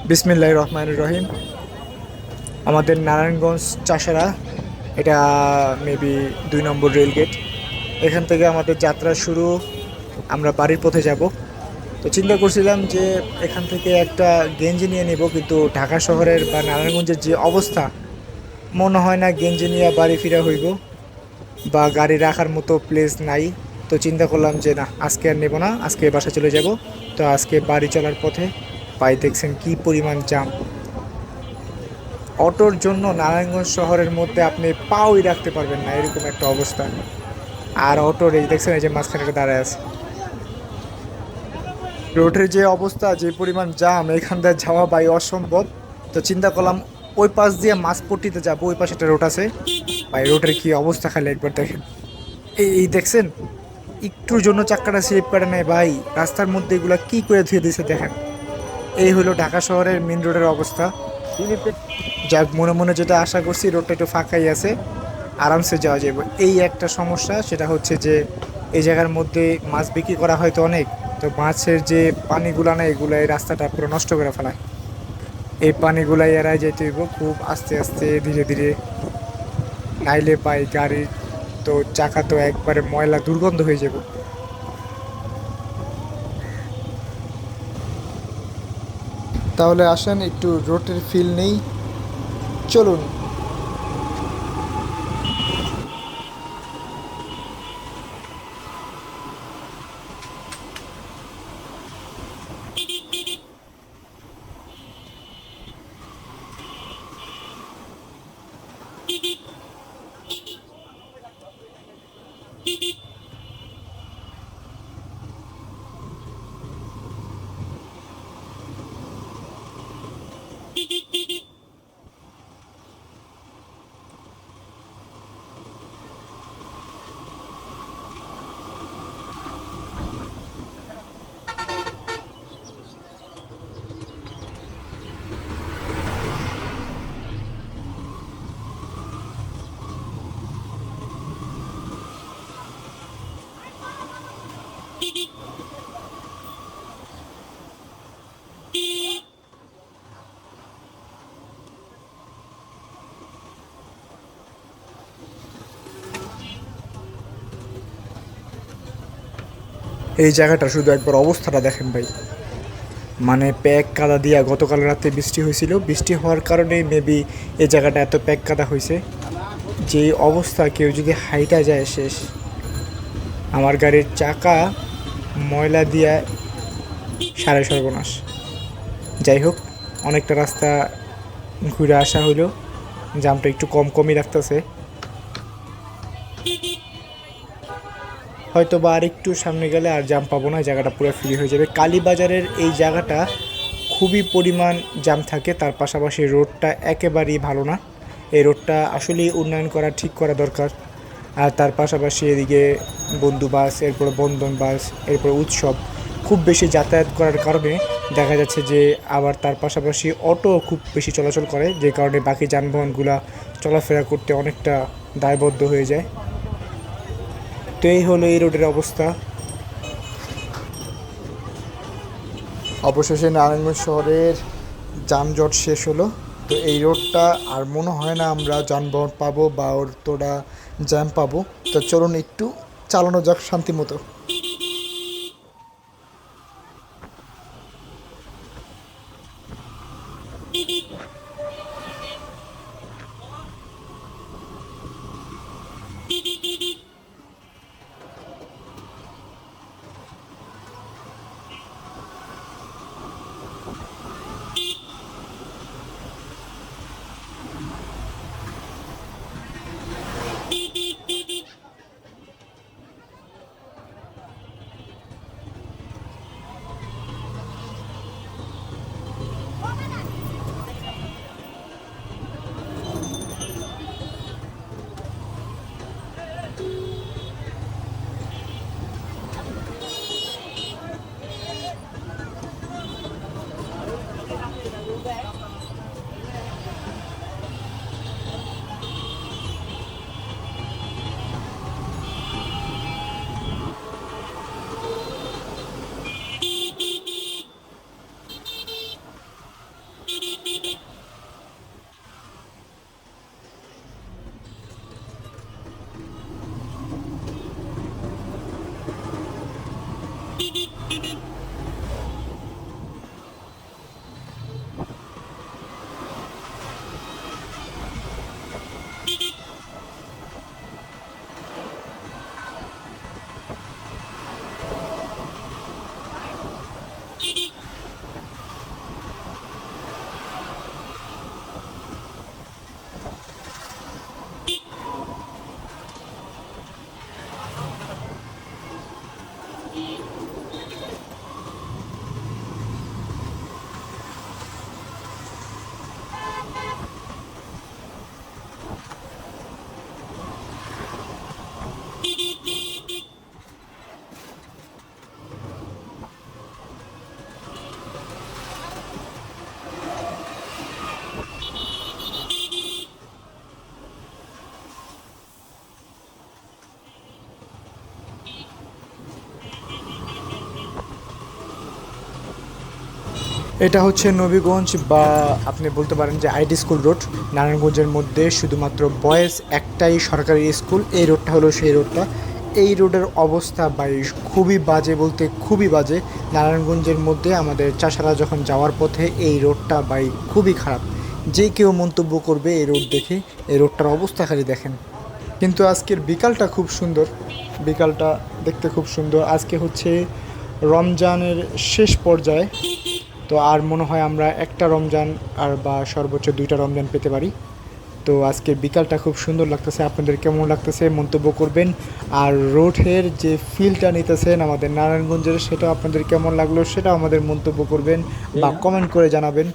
বিসমিল্লাহির রহমানির রহিম। আমাদের নারায়ণগঞ্জ চাষারা, এটা মেবি 2 নম্বর রেলগেট। এখান থেকে আমাদের যাত্রা শুরু। আমরা বাড়ির পথে যাব। তো চিন্তা করছিলাম যে এখান থেকে একটা গেঞ্জি নিয়ে নেব, কিন্তু ঢাকা শহরের বা নারায়ণগঞ্জের যে অবস্থা, মনে হয় না গেঞ্জি নিয়ে বাড়ি ফিরা হইব বা গাড়ি রাখার মতো প্লেস নাই। তো চিন্তা করলাম যে না, আজকে আর নেব না, আজকে বাসা চলে যাব। তো আজকে বাড়ি চলার পথে পাই দেখছেন কি পরিমাণ জাম। অটোর জন্য নারায়ণগঞ্জ শহরের মধ্যে আপনি পাওই রাখতে পারবেন না, এরকম একটা অবস্থা। আর অটোর এই দেখছেন, এই যে মাঝখানে একটা দাঁড়ায় আছে। রোডের যে অবস্থা, যে পরিমাণ জাম, এখান দিয়ে যাওয়া ভাই অসম্ভব। তো চিন্তা করলাম ওই পাশ দিয়ে মাঝপট্টিতে যাবো, ওই পাশে একটা রোড আছে। ভাই রোডের কি অবস্থা খালি একবার দেখেন। এই দেখছেন, একটুর জন্য চাক্কাটা স্লিপ করে নেয় ভাই। রাস্তার মধ্যে এগুলা কি করে ধুয়ে দিয়েছে দেখেন। এই হলো ঢাকা শহরের মেন রোডের অবস্থা। যাক, মনে মনে যেটা আশা করছি, রোডটা একটু ফাঁকাই আছে, আরামসে যাওয়া যাবে। এই একটা সমস্যা, সেটা হচ্ছে যে এই জায়গার মধ্যে মাছ বিক্রি করা হয়তো অনেক। তো মাছের যে পানিগুলা না, এগুলো এই রাস্তাটা পুরো নষ্ট করে ফেলায়। এই পানিগুলাই এড়াই যেতে হইব খুব আস্তে আস্তে, ধীরে ধীরে, নাইলে পাই গাড়ির তো চাকা তো একবারে ময়লা দুর্গন্ধ হয়ে যাব। তাহলে আসেন একটু রোডের ফিল নেই, চলুন। এই জায়গাটা শুধু একবার অবস্থাটা দেখেন ভাই। মানে প্যাক কাদা দিয়া, গতকাল রাতে বৃষ্টি হয়েছিল, বৃষ্টি হওয়ার কারণে মেবি এই জায়গাটা এত প্যাক কাদা হয়েছে। যে অবস্থা, কেউ যদি হাইটা যায় শেষ। আমার গাড়ির চাকা ময়লা দিয়া সাড়ে সর্বনাশ। যাই হোক, অনেকটা রাস্তা ঘুরে আসা হইলো, জামটা একটু কম কমই রাখতেছে। হয়তো বা আর একটু সামনে গেলে আর জাম পাবো না, জায়গাটা পুরো ফ্রি হয়ে যাবে। কালীবাজারের এই জায়গাটা খুবই পরিমাণ জাম থাকে, তার পাশাপাশি রোডটা একেবারেই ভালো না। এই রোডটা আসলেই উন্নয়ন করা, ঠিক করা দরকার। আর তার পাশাপাশি এদিকে বন্ধু বাস, এরপরে বন্ধন বাস, এরপরে উৎসব খুব বেশি যাতায়াত করার কারণে দেখা যাচ্ছে যে আবার তার পাশাপাশি অটো খুব বেশি চলাচল করে, যে কারণে বাকি যানবাহনগুলা চলাফেরা করতে অনেকটা দায়বদ্ধ হয়ে যায়। তো এই হলো এই রোডের অবস্থা। অবশেষে নারায়ণগঞ্জ শহরের যানজট শেষ হলো। তো এই রোডটা আর মনে হয় না আমরা যানবাহন পাবো বা ওর তোরা জ্যাম পাবো। তো চলুন একটু চালানো যাক শান্তি মতো। এটা হচ্ছে নবীগঞ্জ বা আপনি বলতে পারেন যে আইডি স্কুল রোড। নারায়ণগঞ্জের মধ্যে শুধুমাত্র বয়েজ একটাই সরকারি স্কুল, এই রোডটা হলো সেই রোডটা। এই রোডের অবস্থা ভাই খুবই বাজে, বলতে খুবই বাজে। নারায়ণগঞ্জের মধ্যে আমাদের চাষারা যখন যাওয়ার পথে এই রোডটা ভাই খুবই খারাপ। যে কেউ মন্তব্য করবে এই রোড দেখে, এই রোডটার অবস্থা খালি দেখেন। কিন্তু আজকের বিকালটা খুব সুন্দর, বিকালটা দেখতে খুব সুন্দর। আজকে হচ্ছে রমজানের শেষ পর্যায়ে, তো আর মনে হয় আমরা একটা রমজান আর বা সর্বোচ্চ 2টা রমজান পেতে পারি। তো আজকে বিকালটা খুব সুন্দর লাগতেছে, আপনাদের কেমন লাগতেছে মন্তব্য করবেন। আর রোডের যে ফিলটা নিতেছেন আমাদের নারায়ণগঞ্জের, সেটা আপনাদের কেমন লাগলো সেটা আমাদের মন্তব্য করবেন বা কমেন্ট করে জানাবেন।